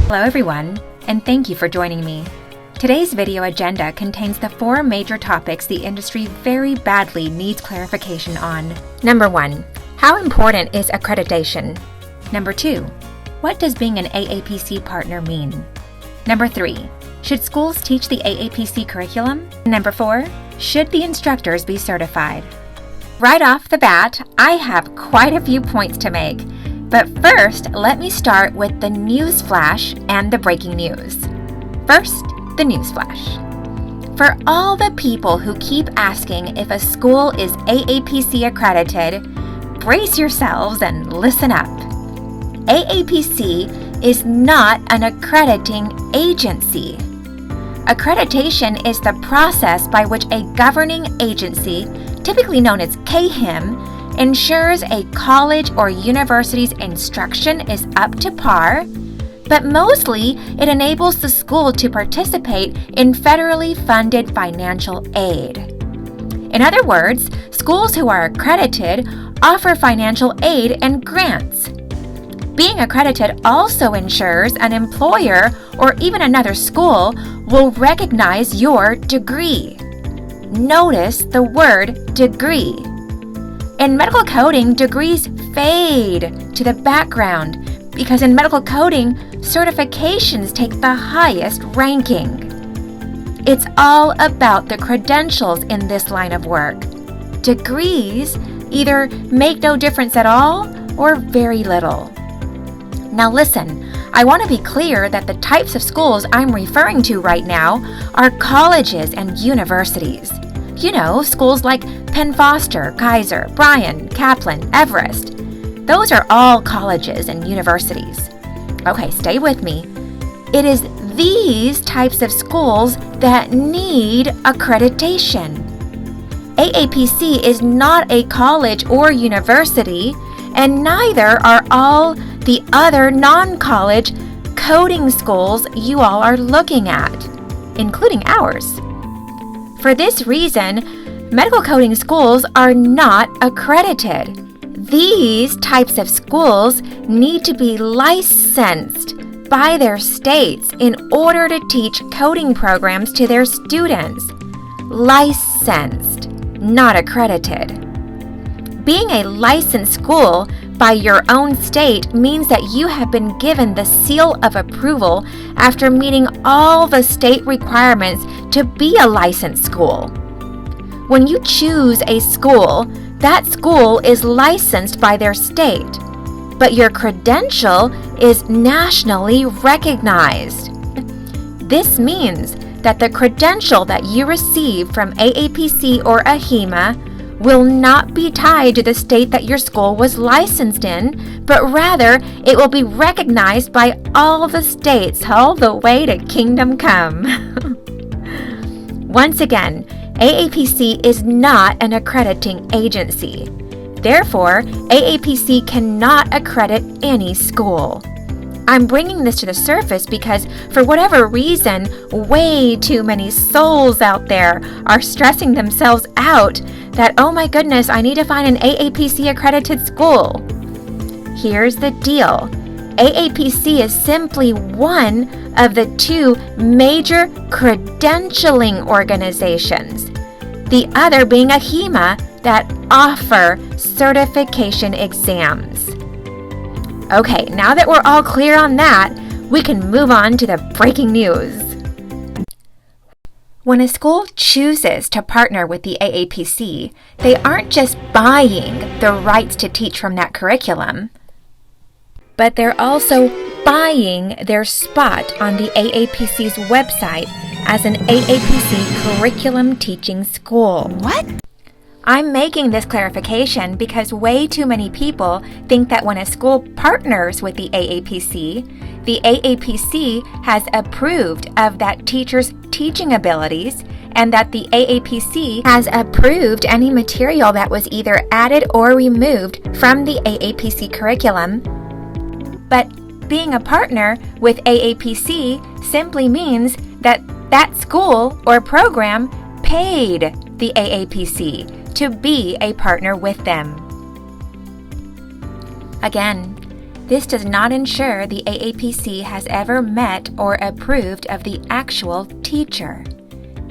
Hello everyone, and thank you for joining me. Today's video agenda contains the 4 major topics the industry very badly needs clarification on. Number 1, how important is accreditation? Number 2, what does being an AAPC partner mean? Number 3, should schools teach the AAPC curriculum? Number 4, should the instructors be certified? Right off the bat, I have quite a few points to make. But first, let me start with the news flash and the breaking news. First, the news flash. For all the people who keep asking if a school is AAPC accredited, brace yourselves and listen up. AAPC is not an accrediting agency. Accreditation is the process by which a governing agency, typically known as CAHIM, ensures a college or university's instruction is up to par, but mostly it enables the school to participate in federally funded financial aid. In other words, schools who are accredited offer financial aid and grants. Being accredited also ensures an employer or even another school will recognize your degree. Notice the word degree. In medical coding, degrees fade to the background because in medical coding, certifications take the highest ranking. It's all about the credentials in this line of work. Degrees either make no difference at all or very little. Now listen, I want to be clear that the types of schools I'm referring to right now are colleges and universities. You know, schools like Penn Foster, Kaiser, Bryan, Kaplan, Everest. Those are all colleges and universities. Okay, stay with me. It is these types of schools that need accreditation. AAPC is not a college or university, and neither are all the other non-college coding schools you all are looking at, including ours. For this reason, medical coding schools are not accredited. These types of schools need to be licensed by their states in order to teach coding programs to their students. Licensed, not accredited. Being a licensed school by your own state means that you have been given the seal of approval after meeting all the state requirements to be a licensed school. When you choose a school, that school is licensed by their state, but your credential is nationally recognized. This means that the credential that you receive from AAPC or AHIMA will not be tied to the state that your school was licensed in, but rather it will be recognized by all the states all the way to Kingdom Come. Once again, AAPC is not an accrediting agency. Therefore, AAPC cannot accredit any school. I'm bringing this to the surface because, for whatever reason, way too many souls out there are stressing themselves out that, oh my goodness, I need to find an AAPC accredited school. Here's the deal. AAPC is simply one of the 2 major credentialing organizations, the other being AHIMA that offer certification exams. Okay, now that we're all clear on that, we can move on to the breaking news. When a school chooses to partner with the AAPC, they aren't just buying the rights to teach from that curriculum, but they're also buying their spot on the AAPC's website as an AAPC curriculum teaching school. What? I'm making this clarification because way too many people think that when a school partners with the AAPC has approved of that teacher's teaching abilities and that the AAPC has approved any material that was either added or removed from the AAPC curriculum. But being a partner with AAPC simply means that that school or program paid the AAPC to be a partner with them. Again, This does not ensure the AAPC has ever met or approved of the actual teacher.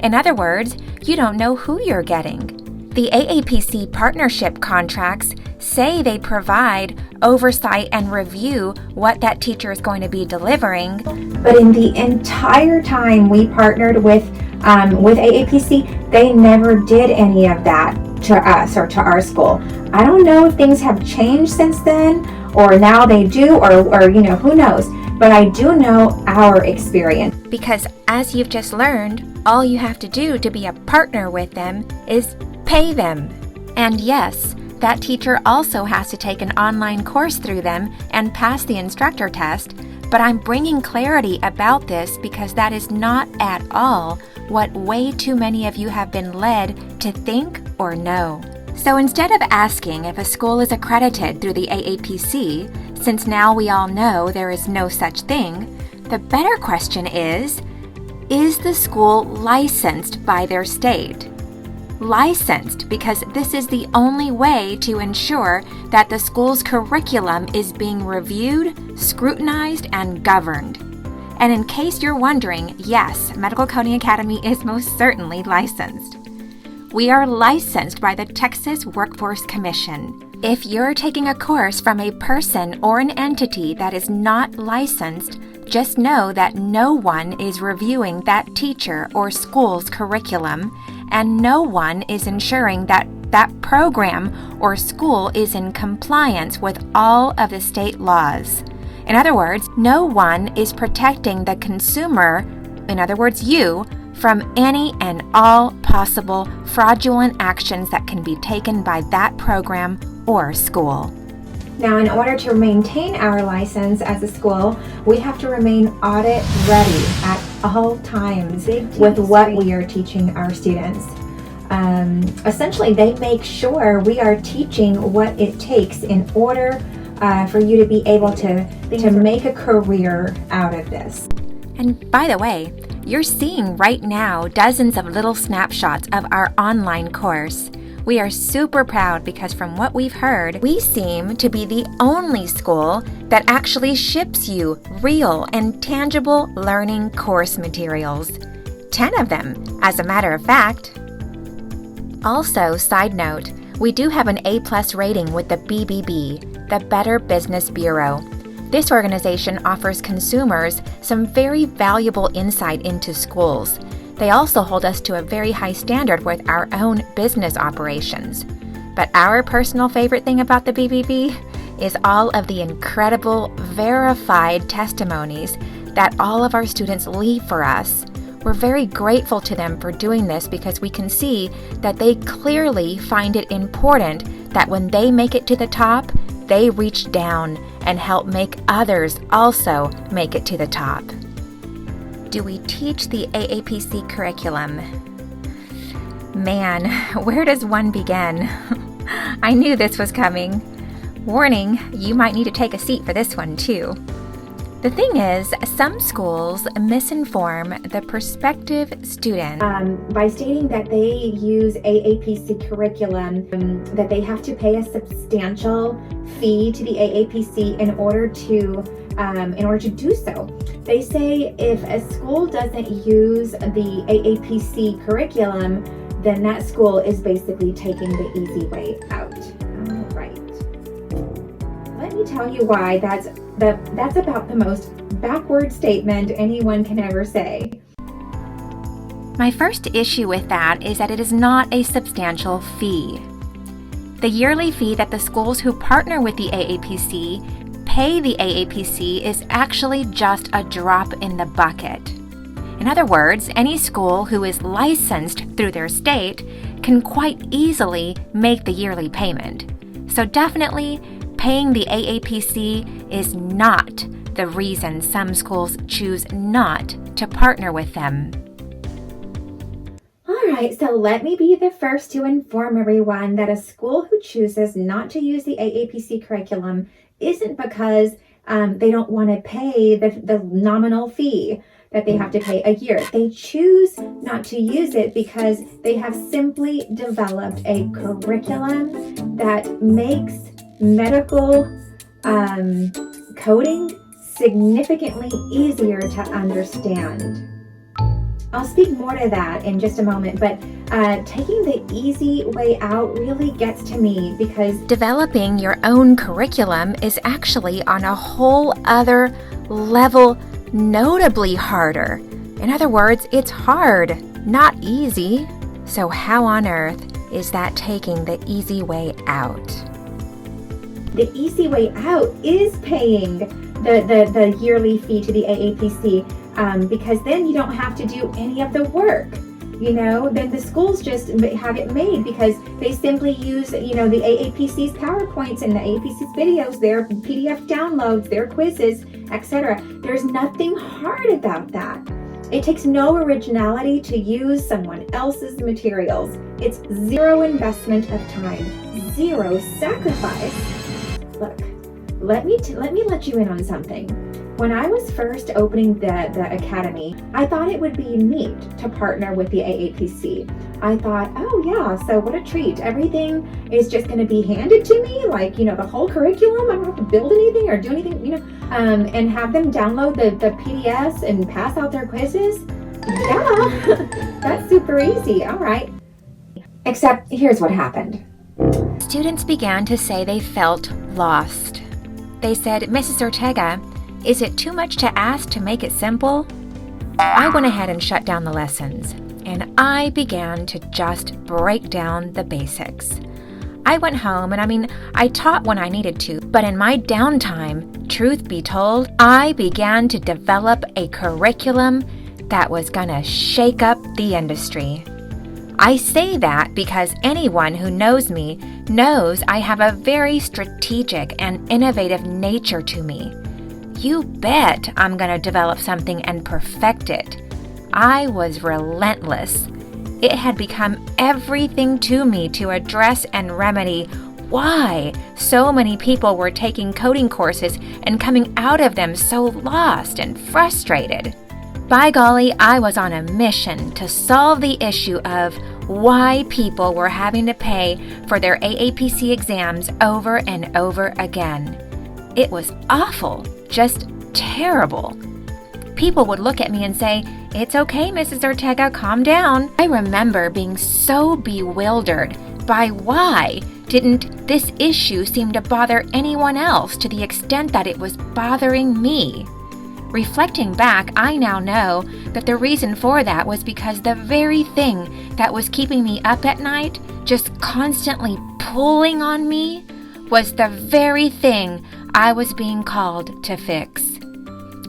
In other words, you don't know who you're getting. The AAPC partnership contracts say they provide oversight and review what that teacher is going to be delivering. But in the entire time we partnered with AAPC, they never did any of that to us or to our school. I don't know if things have changed since then, or now they do, or who knows. But I do know our experience. Because as you've just learned, all you have to do to be a partner with them is pay them. And yes, that teacher also has to take an online course through them and pass the instructor test, but I'm bringing clarity about this because that is not at all what way too many of you have been led to think or know. So instead of asking if a school is accredited through the AAPC, since now we all know there is no such thing, the better question is the school licensed by their state? Licensed because this is the only way to ensure that the school's curriculum is being reviewed, scrutinized, and governed. And in case you're wondering, yes, Medical Coding Academy is most certainly licensed. We are licensed by the Texas Workforce Commission. If you're taking a course from a person or an entity that is not licensed, just know that no one is reviewing that teacher or school's curriculum, and no one is ensuring that that program or school is in compliance with all of the state laws. In other words, no one is protecting the consumer, in other words, you, from any and all possible fraudulent actions that can be taken by that program or school. Now, in order to maintain our license as a school, we have to remain audit ready at all times with what we are teaching our students. Essentially, they make sure we are teaching what it takes in order for you to be able to make a career out of this. And by the way, you're seeing right now dozens of little snapshots of our online course. We are super proud because from what we've heard, we seem to be the only school that actually ships you real and tangible learning course materials. 10 of them, as a matter of fact. Also, side note, we do have an A+ rating with the BBB, the Better Business Bureau. This organization offers consumers some very valuable insight into schools. They also hold us to a very high standard with our own business operations. But our personal favorite thing about the BBB is all of the incredible verified testimonies that all of our students leave for us. We're very grateful to them for doing this because we can see that they clearly find it important that when they make it to the top, they reach down and help make others also make it to the top. Do we teach the AAPC curriculum? Man, where does one begin? I knew this was coming. Warning, you might need to take a seat for this one too. The thing is, some schools misinform the prospective student by stating that they use AAPC curriculum, that they have to pay a substantial fee to the AAPC in order to do so. They say if a school doesn't use the AAPC curriculum, then that school is basically taking the easy way out. Right. Let me tell you why that's about the most backward statement anyone can ever say. My first issue with that is that it is not a substantial fee. The yearly fee that the schools who partner with the AAPC pay the AAPC is actually just a drop in the bucket. In other words, any school who is licensed through their state can quite easily make the yearly payment. So definitely, paying the AAPC is not the reason some schools choose not to partner with them. All right, so let me be the first to inform everyone that a school who chooses not to use the AAPC curriculum isn't because they don't want to pay the nominal fee that they have to pay a year. They choose not to use it because they have simply developed a curriculum that makes medical coding significantly easier to understand. I'll speak more to that in just a moment, but taking the easy way out really gets to me because developing your own curriculum is actually on a whole other level, notably harder. In other words, it's hard, not easy. So how on earth is that taking the easy way out? The easy way out is paying the yearly fee to the AAPC. Because then you don't have to do any of the work, then the schools just have it made because they simply use, the AAPC's PowerPoints and the AAPC's videos, their PDF downloads, their quizzes, etc. There's nothing hard about that. It takes no originality to use someone else's materials. It's zero investment of time, zero sacrifice. Look, let me let you in on something. When I was first opening the academy, I thought it would be neat to partner with the AAPC. I thought, oh yeah, so what a treat. Everything is just going to be handed to me, like, the whole curriculum. I don't have to build anything or do anything, and have them download the PDFs and pass out their quizzes. Yeah, that's super easy. All right. Except here's what happened. Students began to say they felt lost. They said, Mrs. Ortega, is it too much to ask to make it simple? I went ahead and shut down the lessons, and I began to just break down the basics. I went home, and I taught when I needed to, but in my downtime, truth be told, I began to develop a curriculum that was gonna shake up the industry. I say that because anyone who knows me knows I have a very strategic and innovative nature to me. You bet I'm going to develop something and perfect it. I was relentless. It had become everything to me to address and remedy why so many people were taking coding courses and coming out of them so lost and frustrated. By golly, I was on a mission to solve the issue of why people were having to pay for their AAPC exams over and over again. It was awful. Just terrible. People would look at me and say, "It's okay, Mrs. Ortega, calm down." I remember being so bewildered by why didn't this issue seem to bother anyone else to the extent that it was bothering me. Reflecting back, I now know that the reason for that was because the very thing that was keeping me up at night, just constantly pulling on me, was the very thing I was being called to fix.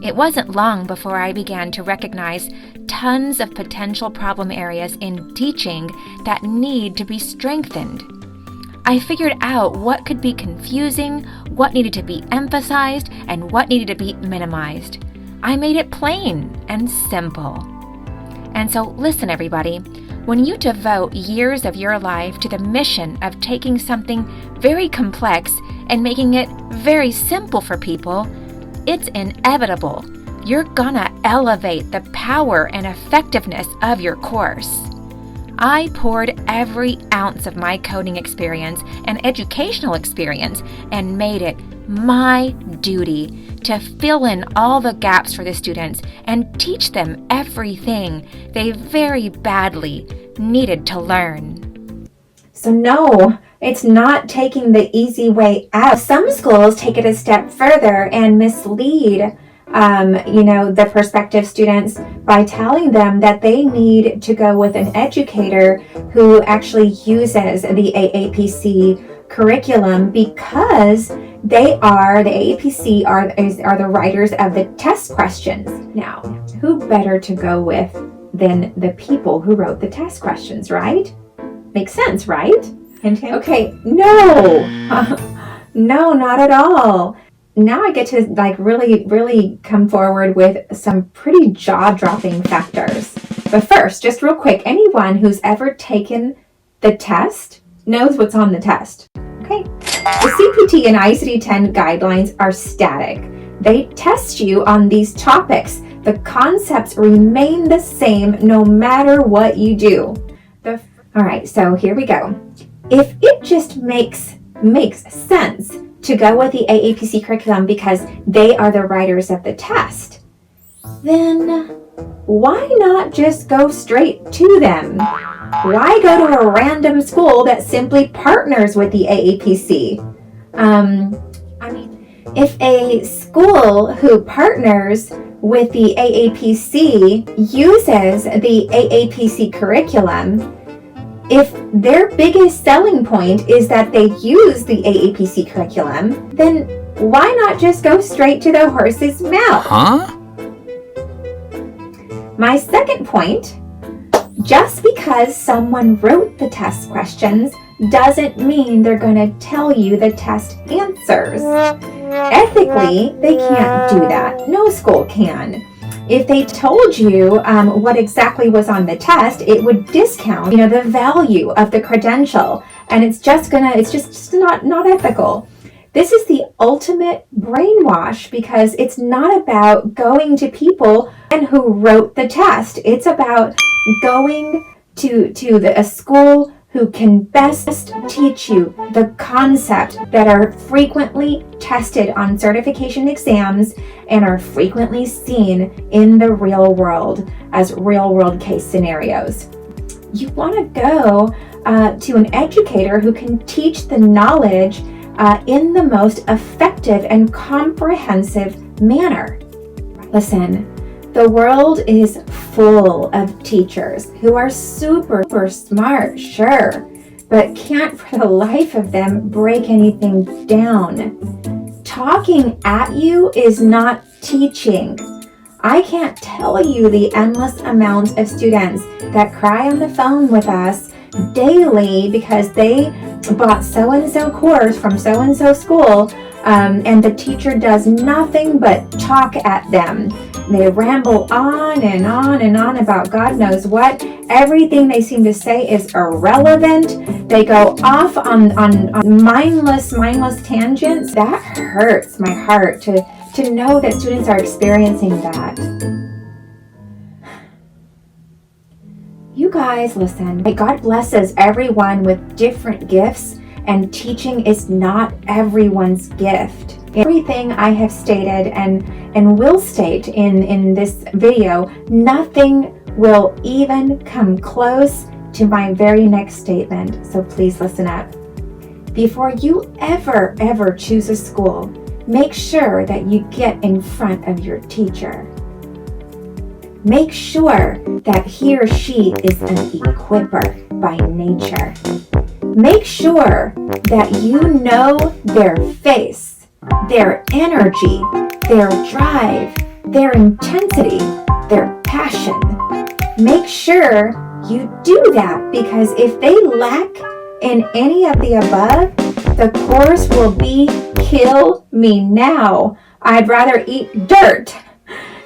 It wasn't long before I began to recognize tons of potential problem areas in teaching that need to be strengthened. I figured out what could be confusing, what needed to be emphasized, and what needed to be minimized. I made it plain and simple. And so listen, everybody, when you devote years of your life to the mission of taking something very complex and making it very simple for people, it's inevitable. You're gonna elevate the power and effectiveness of your course. I poured every ounce of my coding experience and educational experience and made it my duty to fill in all the gaps for the students and teach them everything they very badly needed to learn. So no, it's not taking the easy way out. Some schools take it a step further and mislead the prospective students by telling them that they need to go with an educator who actually uses the AAPC curriculum because the AAPC are the writers of the test questions. Now, who better to go with than the people who wrote the test questions, right? Makes sense, right? Hint, hint. Okay, no, no, not at all. Now I get to really come forward with some pretty jaw-dropping factors. But first, just real quick, anyone who's ever taken the test knows what's on the test. Okay. The CPT and ICD-10 guidelines are static. They test you on these topics. The concepts remain the same no matter what you do. All right, so here we go. If it just makes sense to go with the AAPC curriculum because they are the writers of the test, then why not just go straight to them? Why go to a random school that simply partners with the AAPC? If a school who partners with the AAPC uses the AAPC curriculum, if their biggest selling point is that they use the AAPC curriculum, then why not just go straight to the horse's mouth? Huh? My second point, just because someone wrote the test questions doesn't mean they're going to tell you the test answers. Ethically, they can't do that. No school can. If they told you what exactly was on the test, it would discount, the value of the credential, and it's just not ethical. This is the ultimate brainwash because it's not about going to people and who wrote the test. It's about going to a school who can best teach you the concept that are frequently tested on certification exams and are frequently seen in the real world as real world case scenarios. You want to go to an educator who can teach the knowledge in the most effective and comprehensive manner. Listen, the world is full of teachers who are super smart, sure, but can't for the life of them break anything down. Talking at you is not teaching. I can't tell you the endless amounts of students that cry on the phone with us daily because they bought so-and-so course from so-and-so school and the teacher does nothing but talk at them. They ramble on and on and on about God knows what. Everything they seem to say is irrelevant. They go off on mindless tangents. That hurts my heart to know that students are experiencing that. You guys, listen. God blesses everyone with different gifts, and teaching is not everyone's gift. Everything I have stated and will state in this video, nothing will even come close to my very next statement. So please listen up. Before you ever choose a school, make sure that you get in front of your teacher. Make sure that he or she is an equipper by nature. Make sure that you know their face, their energy, their drive, their intensity, their passion. Make sure you do that, because if they lack in any of the above, the course will be kill me now. I'd rather eat dirt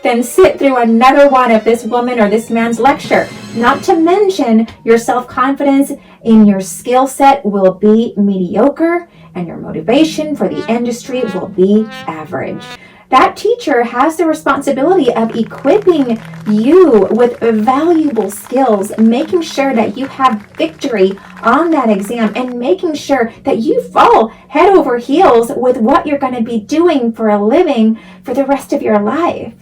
than sit through another one of this woman or this man's lecture. Not to mention your self-confidence in your skill set will be mediocre and your motivation for the industry will be average. That teacher has the responsibility of equipping you with valuable skills, making sure that you have victory on that exam, and making sure that you fall head over heels with what you're going to be doing for a living for the rest of your life.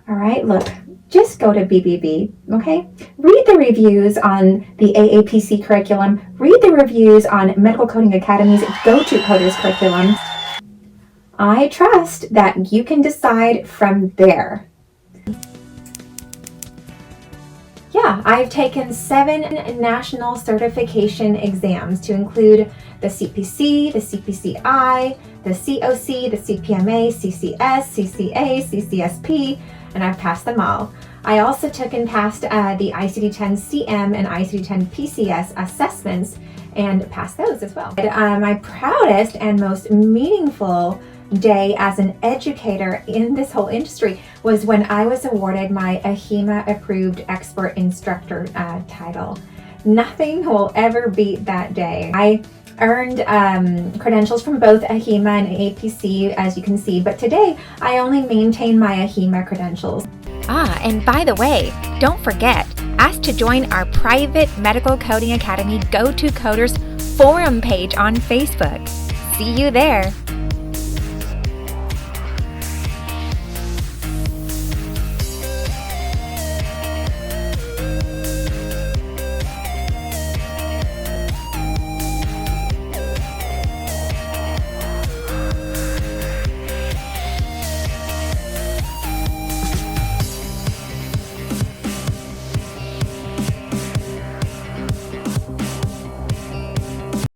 All right, look, just go to BBB, okay? Read the reviews on the AAPC curriculum. Read the reviews on Medical Coding Academy's Go-To Coders curriculum. I trust that you can decide from there. Yeah, I've taken 7 national certification exams to include the CPC, the CPCI, the COC, the CPMA, CCS, CCA, CCSP, and I've passed them all. I also took and passed the ICD-10 CM and ICD-10 PCS assessments and passed those as well. My proudest and most meaningful day as an educator in this whole industry was when I was awarded my AHIMA approved expert instructor title. Nothing will ever beat that day. I earned credentials from both AHIMA and AAPC, as you can see, but today I only maintain my AHIMA credentials. And by the way, don't forget, ask to join our private Medical Coding Academy Go-To Coders forum page on Facebook. See you there.